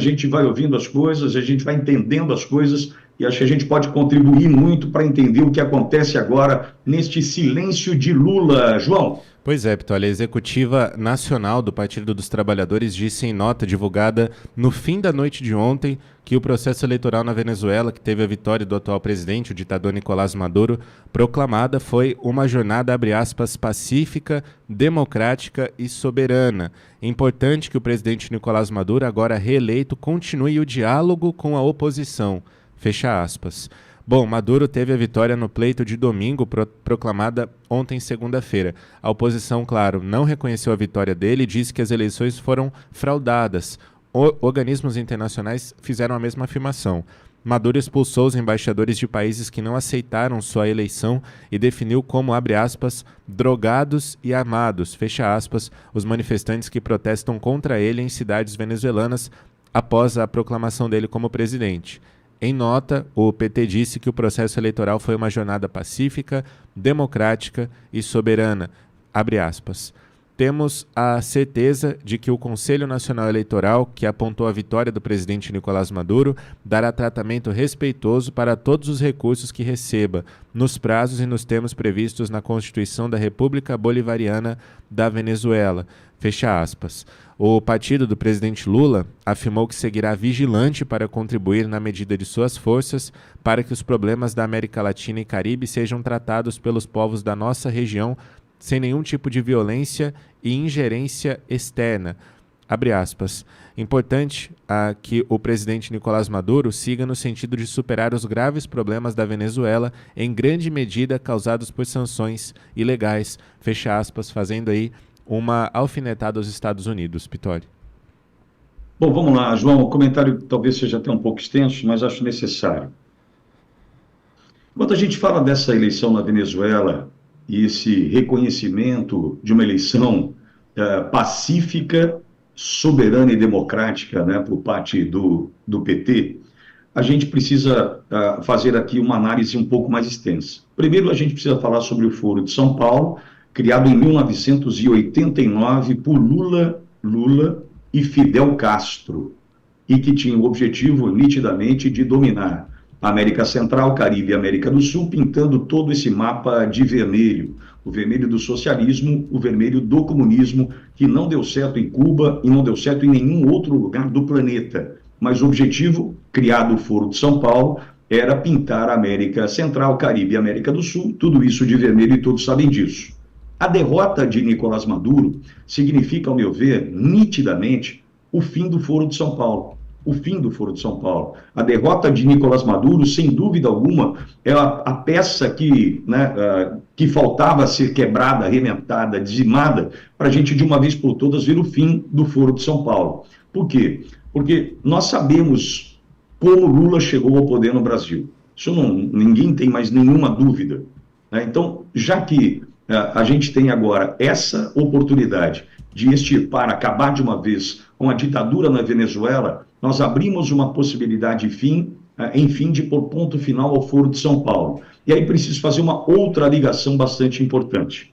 gente vai ouvindo as coisas, a gente vai entendendo as coisas e acho que a gente pode contribuir muito para entender o que acontece agora neste silêncio de Lula. João. Pois é, Pitoli, a executiva nacional do Partido dos Trabalhadores disse em nota divulgada no fim da noite de ontem que o processo eleitoral na Venezuela, que teve a vitória do atual presidente, o ditador Nicolás Maduro, proclamada, foi uma jornada, abre aspas, pacífica, democrática e soberana. É importante que o presidente Nicolás Maduro, agora reeleito, continue o diálogo com a oposição. Fecha aspas. Bom, Maduro teve a vitória no pleito de domingo, proclamada ontem, segunda-feira. A oposição, claro, não reconheceu a vitória dele e disse que as eleições foram fraudadas. Organismos internacionais fizeram a mesma afirmação. Maduro expulsou os embaixadores de países que não aceitaram sua eleição e definiu como, abre aspas, drogados e armados, fecha aspas, os manifestantes que protestam contra ele em cidades venezuelanas após a proclamação dele como presidente. Em nota, o PT disse que o processo eleitoral foi uma jornada pacífica, democrática e soberana. Abre aspas. Temos a certeza de que o Conselho Nacional Eleitoral, que apontou a vitória do presidente Nicolás Maduro, dará tratamento respeitoso para todos os recursos que receba, nos prazos e nos termos previstos na Constituição da República Bolivariana da Venezuela. Fecha aspas. O partido do presidente Lula afirmou que seguirá vigilante para contribuir na medida de suas forças para que os problemas da América Latina e Caribe sejam tratados pelos povos da nossa região sem nenhum tipo de violência e ingerência externa. Abre aspas. Importante que o presidente Nicolás Maduro siga no sentido de superar os graves problemas da Venezuela, em grande medida causados por sanções ilegais. Fecha aspas, fazendo aí uma alfinetada aos Estados Unidos. Pitoli. Bom, vamos lá, João. O comentário talvez seja até um pouco extenso, mas acho necessário. Quando a gente fala dessa eleição na Venezuela e esse reconhecimento de uma eleição pacífica, soberana e democrática, né, por parte do PT, a gente precisa fazer aqui uma análise um pouco mais extensa. Primeiro, a gente precisa falar sobre o Foro de São Paulo, criado em 1989 por Lula e Fidel Castro, e que tinha o objetivo, nitidamente, de dominar a América Central, Caribe e América do Sul, pintando todo esse mapa de vermelho. O vermelho do socialismo, o vermelho do comunismo, que não deu certo em Cuba e não deu certo em nenhum outro lugar do planeta. Mas o objetivo, criado o Foro de São Paulo, era pintar a América Central, Caribe e América do Sul, tudo isso de vermelho e todos sabem disso. A derrota de Nicolás Maduro significa, ao meu ver, nitidamente, o fim do Foro de São Paulo. O fim do Foro de São Paulo. A derrota de Nicolás Maduro, sem dúvida alguma, é a peça que faltava ser quebrada, arrebentada, dizimada, para a gente, de uma vez por todas, ver o fim do Foro de São Paulo. Por quê? Porque nós sabemos como Lula chegou ao poder no Brasil. Isso ninguém tem mais nenhuma dúvida. Né? Então, já que a gente tem agora essa oportunidade de extirpar, acabar de uma vez com a ditadura na Venezuela, nós abrimos uma possibilidade, enfim, de pôr ponto final ao Foro de São Paulo. E aí preciso fazer uma outra ligação bastante importante.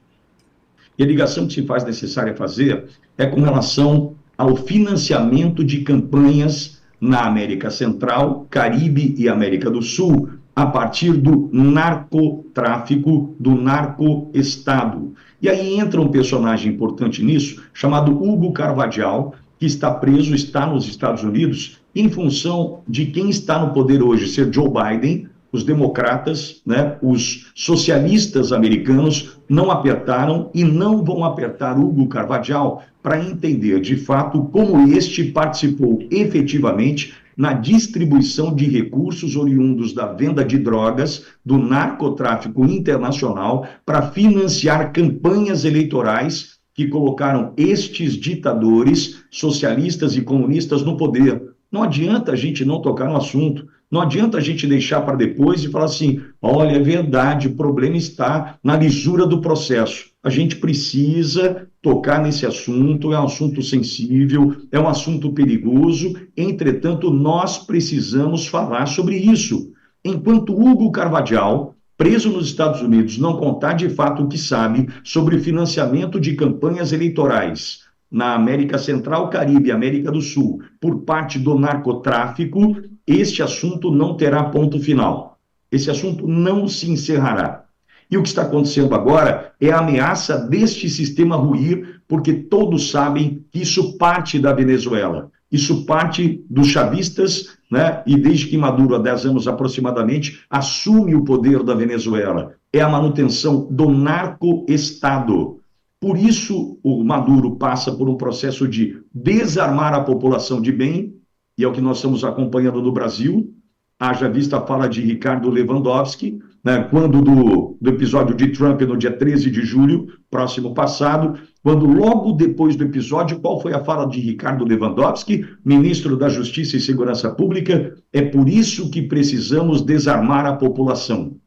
E a ligação que se faz necessária fazer é com relação ao financiamento de campanhas na América Central, Caribe e América do Sul, a partir do narcotráfico, do narcoestado. E aí entra um personagem importante nisso, chamado Hugo Carvajal, que está preso, está nos Estados Unidos, em função de quem está no poder hoje, ser Joe Biden. Os democratas, né, os socialistas americanos não apertaram e não vão apertar Hugo Carvajal para entender, de fato, como este participou efetivamente na distribuição de recursos oriundos da venda de drogas, do narcotráfico internacional, para financiar campanhas eleitorais que colocaram estes ditadores socialistas e comunistas no poder. Não adianta a gente não tocar no assunto, não adianta a gente deixar para depois e falar assim, olha, é verdade, o problema está na lisura do processo. A gente precisa tocar nesse assunto, é um assunto sensível, é um assunto perigoso, entretanto, nós precisamos falar sobre isso. Enquanto Hugo Carvajal, preso nos Estados Unidos, não contar de fato o que sabe sobre financiamento de campanhas eleitorais na América Central, Caribe e América do Sul por parte do narcotráfico, este assunto não terá ponto final. Esse assunto não se encerrará. E o que está acontecendo agora é a ameaça deste sistema ruir, porque todos sabem que isso parte da Venezuela. Isso parte dos chavistas, né? E desde que Maduro, há 10 anos aproximadamente, assume o poder da Venezuela. É a manutenção do narco-estado. Por isso, o Maduro passa por um processo de desarmar a população de bem, e é o que nós estamos acompanhando no Brasil. Haja vista a fala de Ricardo Lewandowski, né, quando do episódio de Trump no dia 13 de julho, próximo passado, quando logo depois do episódio, qual foi a fala de Ricardo Lewandowski, ministro da Justiça e Segurança Pública? É por isso que precisamos desarmar a população.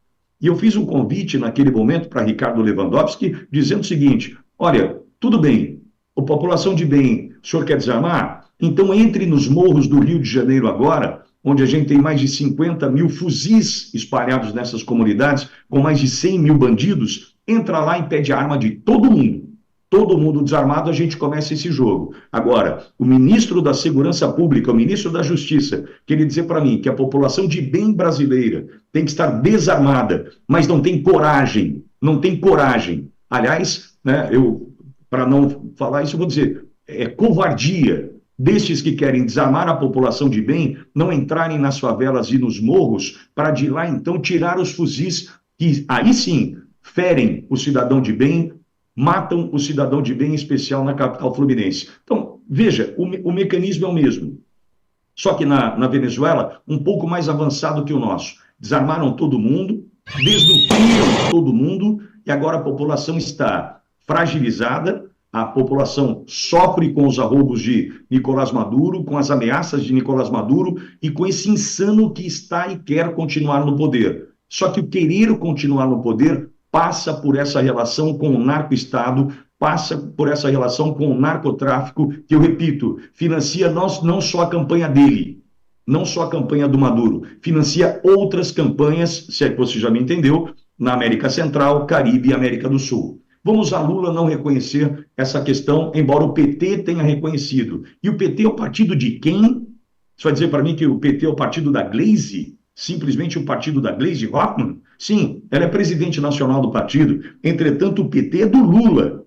E eu fiz um convite naquele momento para Ricardo Lewandowski, dizendo o seguinte: olha, tudo bem, a população de bem, o senhor quer desarmar? Então entre nos morros do Rio de Janeiro agora, onde a gente tem mais de 50 mil fuzis espalhados nessas comunidades, com mais de 100 mil bandidos, entra lá e pede arma de todo mundo. Todo mundo desarmado, a gente começa esse jogo. Agora, o ministro da Segurança Pública, o ministro da Justiça, queria dizer para mim que a população de bem brasileira tem que estar desarmada, mas não tem coragem, não tem coragem. Aliás, né, para não falar isso, eu vou dizer, é covardia destes que querem desarmar a população de bem, não entrarem nas favelas e nos morros, para de lá então tirar os fuzis que aí sim ferem o cidadão de bem, matam o cidadão de bem, em especial na capital fluminense. Então, veja, o mecanismo é o mesmo. Só que na Venezuela, um pouco mais avançado que o nosso. Desarmaram todo mundo, desnutriram todo mundo, e agora a população está fragilizada, a população sofre com os arroubos de Nicolás Maduro, com as ameaças de Nicolás Maduro e com esse insano que está e quer continuar no poder. Só que o querer continuar no poder passa por essa relação com o narco-estado, passa por essa relação com o narcotráfico, que, eu repito, financia não só a campanha dele, não só a campanha do Maduro, financia outras campanhas, se é que você já me entendeu, na América Central, Caribe e América do Sul. Vamos a Lula não reconhecer essa questão, embora o PT tenha reconhecido. E o PT é o partido de quem? Você vai dizer para mim que o PT é o partido da Gleisi? Simplesmente o partido da Gleisi Hoffmann? Sim, ela é presidente nacional do partido. Entretanto, o PT é do Lula.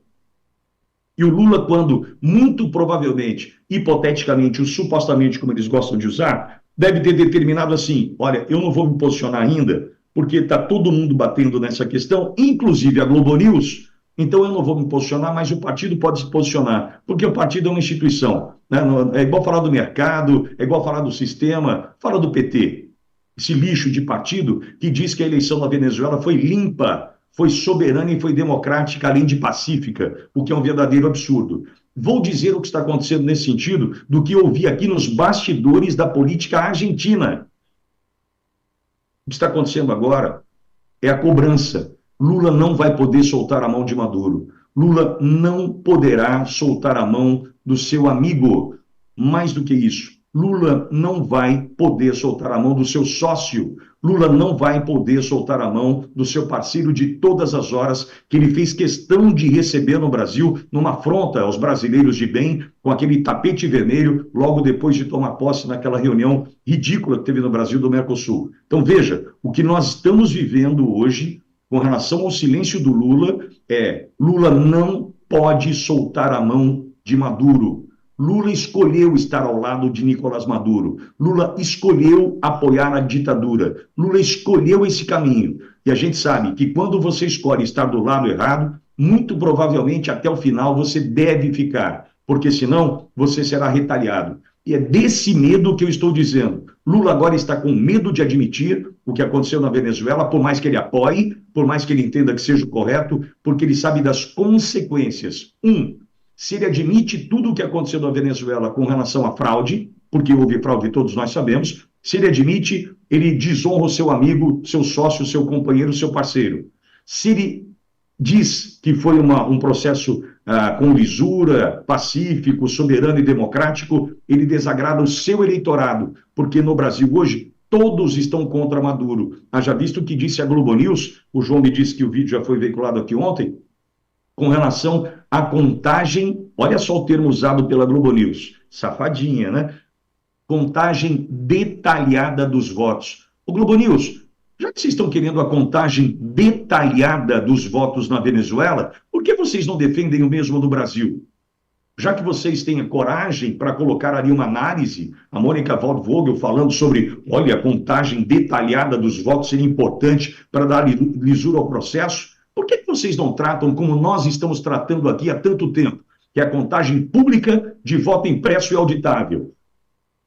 E o Lula, quando, muito provavelmente, hipoteticamente, ou supostamente, como eles gostam de usar, deve ter determinado assim: olha, eu não vou me posicionar ainda, porque está todo mundo batendo nessa questão, inclusive a Globo News, então eu não vou me posicionar, mas o partido pode se posicionar, porque o partido é uma instituição. Né? É igual falar do mercado, é igual falar do sistema, fala do PT. Esse lixo de partido que diz que a eleição na Venezuela foi limpa, foi soberana e foi democrática, além de pacífica, o que é um verdadeiro absurdo. Vou dizer o que está acontecendo nesse sentido do que eu ouvi aqui nos bastidores da política argentina. O que está acontecendo agora é a cobrança. Lula não vai poder soltar a mão de Maduro. Lula não poderá soltar a mão do seu amigo. Mais do que isso, Lula não vai poder soltar a mão do seu sócio. Lula não vai poder soltar a mão do seu parceiro de todas as horas, que ele fez questão de receber no Brasil, numa afronta aos brasileiros de bem, com aquele tapete vermelho, logo depois de tomar posse naquela reunião ridícula que teve no Brasil do Mercosul. Então, veja, o que nós estamos vivendo hoje, com relação ao silêncio do Lula, Lula não pode soltar a mão de Maduro. Lula escolheu estar ao lado de Nicolás Maduro. Lula escolheu apoiar a ditadura. Lula escolheu esse caminho. E a gente sabe que quando você escolhe estar do lado errado, muito provavelmente até o final você deve ficar, porque senão você será retaliado. E é desse medo que eu estou dizendo. Lula agora está com medo de admitir o que aconteceu na Venezuela, por mais que ele apoie, por mais que ele entenda que seja o correto, porque ele sabe das consequências. Se ele admite tudo o que aconteceu na Venezuela com relação à fraude, porque houve fraude, todos nós sabemos, se ele admite, ele desonra o seu amigo, seu sócio, seu companheiro, seu parceiro. Se ele diz que foi um processo com lisura, pacífico, soberano e democrático, ele desagrada o seu eleitorado, porque no Brasil hoje todos estão contra Maduro. Haja visto o que disse a Globo News, o João me disse que o vídeo já foi veiculado aqui ontem, com relação à contagem, olha só o termo usado pela Globo News, safadinha, né? Contagem detalhada dos votos. O Globo News, já que vocês estão querendo a contagem detalhada dos votos na Venezuela, por que vocês não defendem o mesmo no Brasil? Já que vocês têm coragem para colocar ali uma análise, a Mônica Waldvogel falando sobre, olha, a contagem detalhada dos votos seria importante para dar lisura ao processo, por que vocês não tratam como nós estamos tratando aqui há tanto tempo, que é a contagem pública de voto impresso e auditável?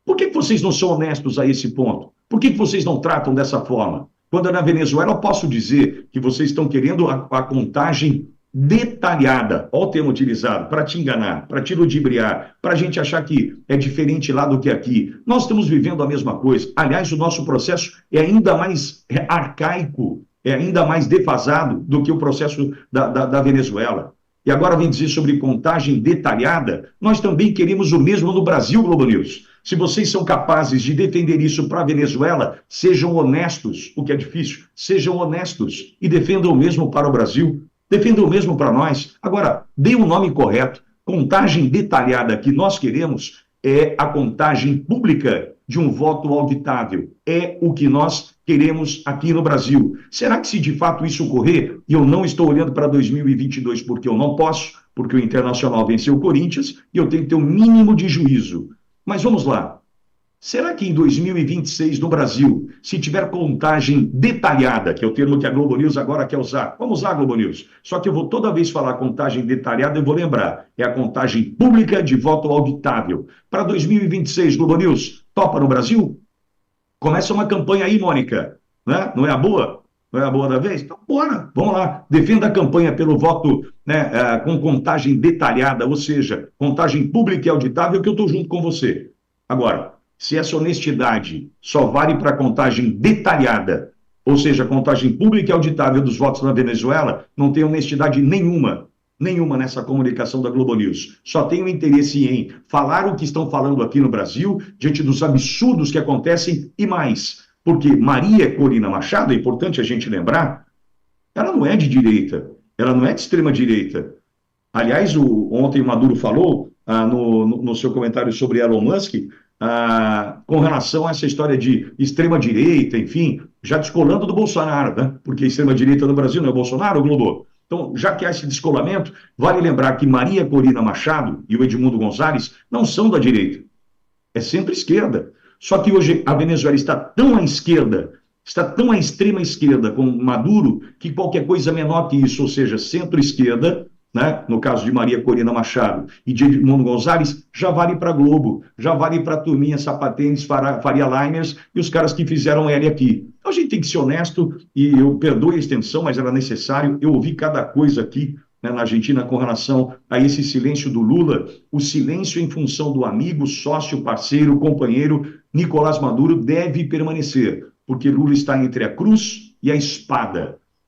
Por que vocês não são honestos a esse ponto? Por que vocês não tratam dessa forma? Quando na Venezuela eu posso dizer que vocês estão querendo a contagem detalhada, olha o termo utilizado, para te enganar, para te ludibriar, para a gente achar que é diferente lá do que aqui. Nós estamos vivendo a mesma coisa. Aliás, o nosso processo é ainda mais arcaico, é ainda mais defasado do que o processo da Venezuela. E agora vem dizer sobre contagem detalhada, nós também queremos o mesmo no Brasil, Globo News. Se vocês são capazes de defender isso para a Venezuela, sejam honestos, o que é difícil, sejam honestos e defendam o mesmo para o Brasil, defendam o mesmo para nós. Agora, dê o nome correto. Contagem detalhada que nós queremos é a contagem pública de um voto auditável. É o que nós queremos aqui no Brasil. Será que se de fato isso ocorrer, e eu não estou olhando para 2022 porque eu não posso, porque o Internacional venceu o Corinthians e eu tenho que ter o mínimo de juízo. Mas vamos lá. Será que em 2026 no Brasil, se tiver contagem detalhada, que é o termo que a Globo News agora quer usar, vamos usar a Globo News, só que eu vou toda vez falar contagem detalhada, eu vou lembrar, é a contagem pública de voto auditável. Para 2026, Globo News, topa no Brasil? Começa uma campanha aí, Mônica, né? Não é a boa? Não é a boa da vez? Então, bora, vamos lá. Defenda a campanha pelo voto, né, com contagem detalhada, ou seja, contagem pública e auditável, que eu estou junto com você. Agora, se essa honestidade só vale para contagem detalhada, ou seja, contagem pública e auditável dos votos na Venezuela, não tem honestidade nenhuma nessa comunicação da Globo News. Só tem o interesse em falar o que estão falando aqui no Brasil, diante dos absurdos que acontecem e mais. Porque Maria Corina Machado, é importante a gente lembrar, ela não é de direita, ela não é de extrema direita. Aliás, ontem o Maduro falou no seu comentário sobre Elon Musk, com relação a essa história de extrema-direita, enfim, já descolando do Bolsonaro, né? Porque extrema-direita no Brasil não é o Bolsonaro, Globo? Então, já que há esse descolamento, vale lembrar que Maria Corina Machado e o Edmundo Gonzalez não são da direita, é centro-esquerda. Só que hoje a Venezuela está tão à esquerda, está tão à extrema esquerda com Maduro, que qualquer coisa menor que isso, ou seja, centro-esquerda, né, no caso de Maria Corina Machado e de Edmundo Gonzalez, já vale para Globo, já vale para a turminha Sapatênis, Faria Limers e os caras que fizeram L aqui. Então a gente tem que ser honesto, e eu perdoe a extensão, mas era necessário. Eu ouvi cada coisa aqui, né, na Argentina com relação a esse silêncio do Lula, o silêncio em função do amigo, sócio, parceiro, companheiro Nicolás Maduro deve permanecer, porque Lula está entre a cruz e a espada.